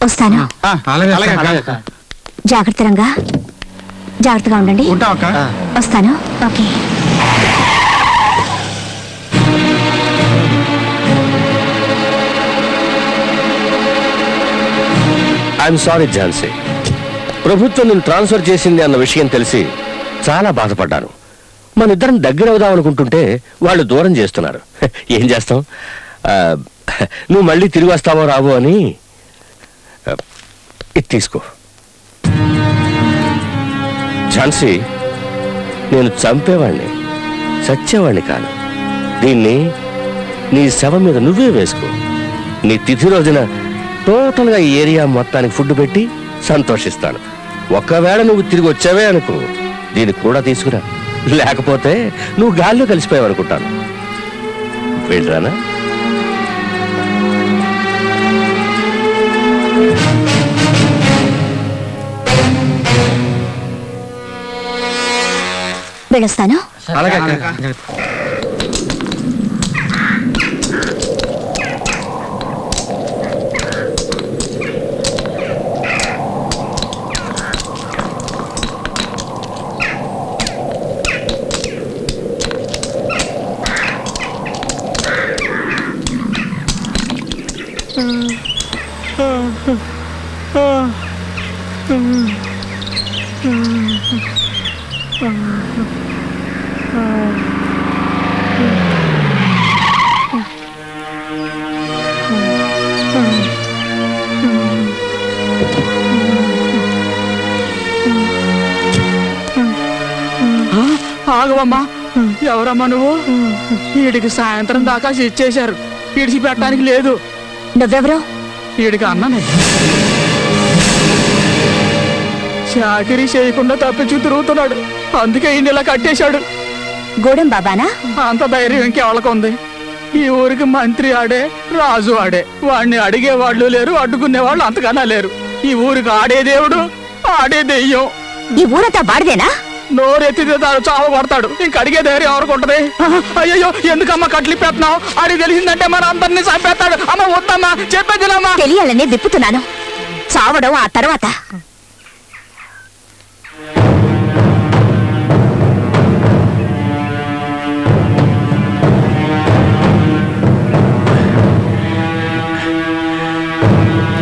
వస్తాను. జాగ్రత్తగా ఉండండి. వస్తాను. ఓకే. ఐఎమ్ సారీ ఝాన్సీ, ప్రభుత్వం నేను ట్రాన్స్ఫర్ చేసింది అన్న విషయం తెలిసి చాలా బాధపడ్డాను. మన ఇద్దరం దగ్గర అవుదాం అనుకుంటుంటే వాళ్ళు దూరం చేస్తున్నారు. ఏం చేస్తాం, నువ్వు మళ్ళీ తిరిగి వస్తావో రావో అని. ఇది తీసుకో. ఝాన్సీ, నేను చంపేవాణ్ణి, చచ్చేవాణ్ణి కాను. దీన్ని నీ శవం మీద నువ్వే వేసుకో. నీ తిథి రోజున టోటల్గా ఈ ఏరియా మొత్తానికి ఫుడ్ పెట్టి సంతోషిస్తాను. ఒకవేళ నువ్వు తిరిగి వచ్చావే అనుకో, దీన్ని కూడా తీసుకురా. లేకపోతే నువ్వు గాల్లో కలిసిపోయావు అనుకుంటాను. వెళ్ళరానా? వెళ్ళొస్తాను. ఆగవమ్మా, ఎవరమ్మా నువ్వు? వీడికి సాయంత్రం దాకా ఇచ్చేశారు, ఇడిచి పెట్టడానికి లేదు. నువ్వెవరు? వీడికి అన్ననే. చాకరీ చేయకుండా తప్పించు తిరుగుతున్నాడు, అందుకే ఈయన ఇలా కట్టేశాడు. గూడెం బాబానా? అంత ధైర్యం ఇంకెవరికి ఉంది? ఈ ఊరికి మంత్రి ఆడే, రాజు ఆడే. వాడిని అడిగేవాళ్ళు లేరు, అడ్డుకునేవాళ్ళు అంతకన్నా లేరు. ఈ ఊరికి ఆడే దేవుడు, ఆడే దెయ్యం. ఈ ఊరంతా బాడిదేనా? నోరెత్తితే చావ కొడతాడు, ఇంక అడిగే ధైర్యం ఎవరికి ఉంటది? అయ్యో, ఎందుకమ్మా కట్లిపెత్తున్నావు? అడిగి తెలిసిందంటే మన అందరినీ చంపేస్తాడు. అమ్మ వద్దమ్మా, చెప్పేదిలమ్మా. తెలియాలని విప్పుతున్నాను, చావడం ఆ తర్వాత.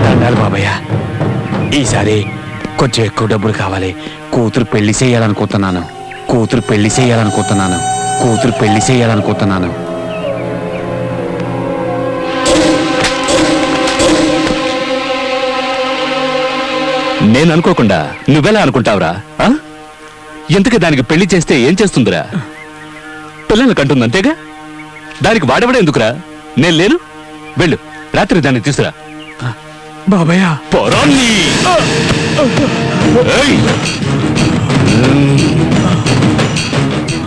దండాలు బాబయ్య, ఈసారి కొంచెం ఎక్కువ డబ్బులు కావాలి. కూతురు పెళ్లి చేయాలనుకుంటున్నాను. నేను అనుకోకుండా నువ్వెలా అనుకుంటావురా? ఎందుకు దానికి పెళ్లి చేస్తే ఏం చేస్తుందిరా? పిల్లల్ని కంటుంది అంతేగా. దానికి వాడవడే ఎందుకురా? నేను లేను, వెళ్ళు, రాత్రి దాన్ని తీసురా. బాబయ్య, పొరాన్ని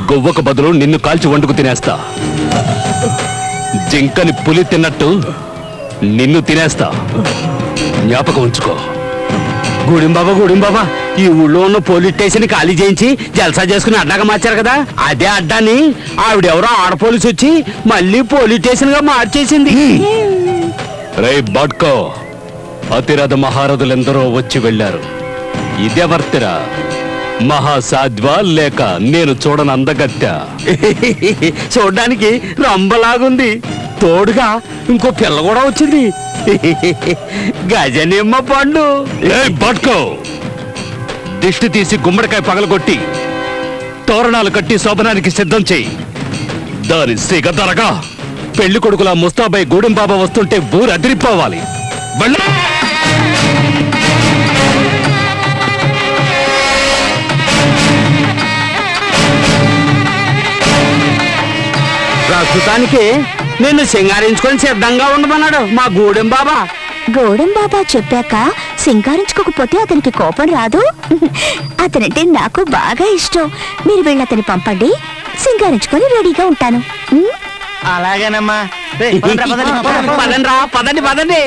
గొవ్వకు బదులు నిన్ను కాల్చి వండుకు తినేస్తా. జింకని పులి తిన్నట్టు నిన్ను తినేస్తా, జ్ఞాపకం ఉంచుకో. గూడెం బాబా, ఈ ఊళ్ళో ఉన్న పోలీస్ స్టేషన్ ఖాళీ చేయించి జల్సా చేసుకుని అడ్డాగా మార్చారు కదా, అదే అడ్డాని ఆవిడెవరో ఆడ పోలీసు వచ్చి మళ్ళీ పోలీస్ స్టేషన్ గా మార్చేసింది. రే బాడ్కో, అతిరథ మహారథులెందరో వచ్చి వెళ్ళారు. ఇదెవర్తిరా? మహాసాధ్వా లేక నేను చూడని అందగత్తా? చూడ్డానికి రంబలాగుంది, తోడుగా ఇంకో పిల్ల కూడా వచ్చింది. గజనిమ్మ పండు. బాడ్కో, దిష్టి తీసి గుమ్మడికాయ పగలగొట్టి తోరణాలు కట్టి శోభనానికి సిద్ధం చెయ్యి. దాని సిగదరగా పెళ్లి కొడుకులా ముస్తాబాయి గూడెం బాబా వస్తుంటే ఊరు అదిరిపోవాలి. ప్రస్తుతానికి నిన్ను సింగారించుకొని సిద్ధంగా ఉండమన్నాడు మా గూడెం బాబా. గూడెం బాబా చెప్పాక సింగారించుకోకపోతే అతనికి కోపం రాదు. అతనంటే నాకు బాగా ఇష్టం. మీరు వెళ్ళి అతని పంపండి, సింగారించుకొని రెడీగా ఉంటాను. అలాగేనమ్మా. పదండి.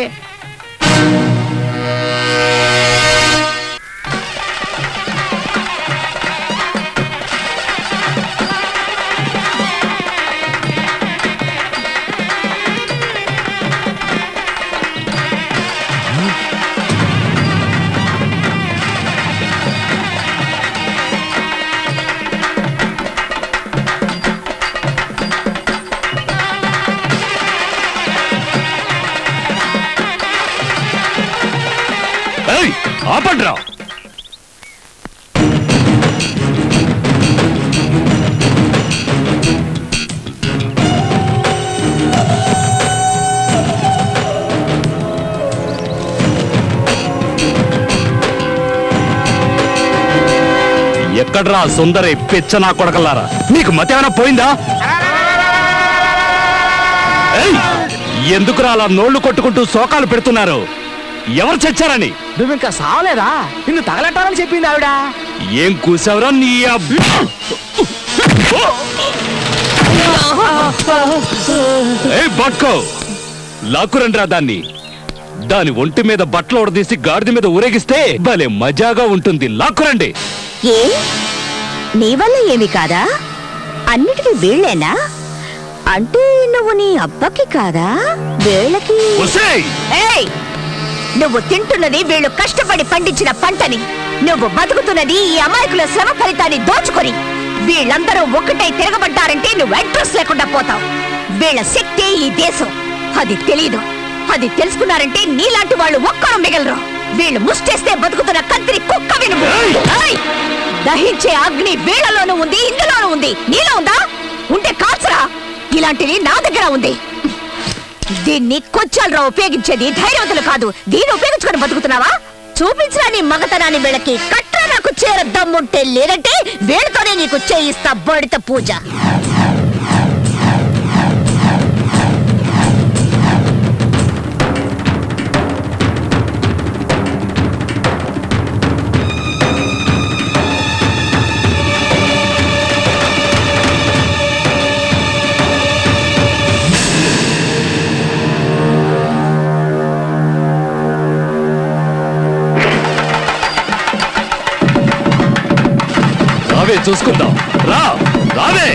ఆపండ్రా. ఎక్కడ్రా సుందరి పిచ్చ నా కొడకల్లారా, నీకు మతేమైనా పోయిందా? ఎందుకురా అలా నోళ్లు కొట్టుకుంటూ శోకాలు పెడుతున్నారు? ఎవరు చచ్చారని? నువ్వు ఇంకా సావలేదా? నిన్ను తగలెట్టాలని చెప్పింది ఆవిడ. ఏం కూసావురా నీ బట్కో లాక్కురండిరా దాన్ని. దాని ఒంటి మీద బట్టలు ఉడదీసి గాడిద మీద ఊరేగిస్తే భలే మజాగా ఉంటుంది. లాక్కురండి. ఏ నీ వల్ల ఏమి కాదా? అన్నిటికీ వీళ్ళేనా? అంటే నువ్వు నీ అబ్బకి కాదా? వీళ్ళకి ఏయ్, నువ్వు తింటున్నది వీళ్ళు కష్టపడి పండించిన పంటని, నువ్వు బతుకుతున్నది ఈ అమాయకుల శ్రమ ఫలితాన్ని దోచుకొని. వీళ్ళందరూ ఒక్కటై తిరగబడ్డారంటే నువ్వు అడ్రస్ లేకుండా పోతావు. వీళ్ళ శక్తి ఈ దేశం, అది తెలీదు. అది తెలుసుకున్నారంటే నీలాంటి వాళ్ళు ఒక్కరు మిగలరు. వీళ్ళు ముష్టేస్తే బతుకుతున్న కంత్రి కుక్క వినుము. దహించే అగ్ని వీళ్ళలోనూ ఉంది, ఇందులోనూ ఉంది. నీలో ఉందా? ఉంటే కాల్చరా. ఇలాంటివి నా దగ్గర ఉంది. దీన్ని కొచ్చాలరా ఉపయోగించేది, ధైర్యవంతులు కాదు. దీన్ని ఉపయోగించుకొని బతుకుతున్నావా? చూపించరా నీ మగతనాన్ని వీళ్ళకి. కట్రా నాకు చేర దమ్ముంటే, లేదంటే వీళ్ళతోనే నీకు చేయిస్తా బడిత పూజ. చూసుకుందాం. రా రావే.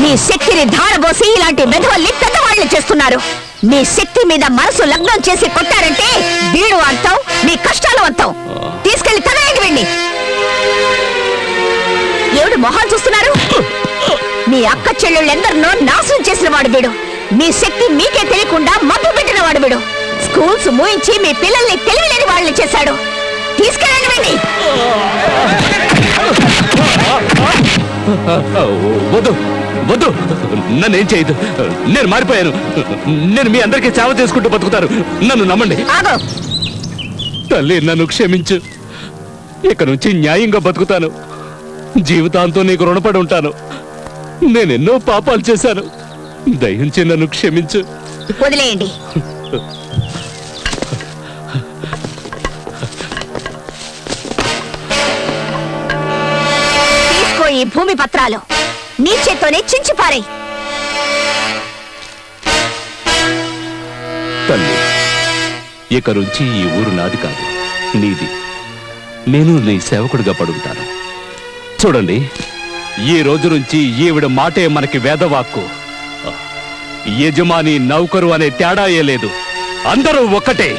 నీ శక్తిని ధారబోసి ఇలాంటి వెధవల్ని పెద్దవాళ్ళు చేస్తున్నారు. నీ శక్తి మీద మనసు లగ్నం చేసి కొట్టారంటే వీడు అంతం, నీ కష్టాలు అంతం. తీసుకెళ్లి తగలేండి వీడిని. ఎవడు మొహాలు చూస్తున్నారు? నీ అక్క చెల్లెళ్ళెందరినో నాశనం చేసిన వాడు వీడు. మీ శక్తి మీకే తెలియకుండా మబ్బు పెట్టిన వాడు వీడు. స్కూల్స్ మూయించి మీ పిల్లల్ని తెలివిలేని వాళ్ళని చేశాడు. తీసుకెళ్ళండి వీడిని. వద్దు వద్దు, నన్నేం చేయదు. నేను మారిపోయాను. నేను మీ అందరికీ సేవ చేసుకుంటూ బతుకుతాను. నన్ను నమ్మండి. తల్లి, నన్ను క్షమించు. ఇక నుంచి న్యాయంగా బతుకుతాను. జీవితాంతం నీకు రుణపడి ఉంటాను. నేనెన్నో పాపాలు చేశాను. దయించి నన్ను క్షమించు. వదిలేయండి. తీసుకో ఈ భూమి పత్రాలు. నీ చేత్తోనే చించిపారేయ్. తల్లి, ఇక నుంచి ఈ ఊరు నాది కాదు, నీది. నేను నీ సేవకుడిగా పడుంటాను. చూడండి, ఈ రోజు నుంచి ఈవిడ మాటే మనకి వేదవాక్కు. యజమాని నౌకరు అనే తేడా ఏ లేదు, అందరూ ఒక్కటే.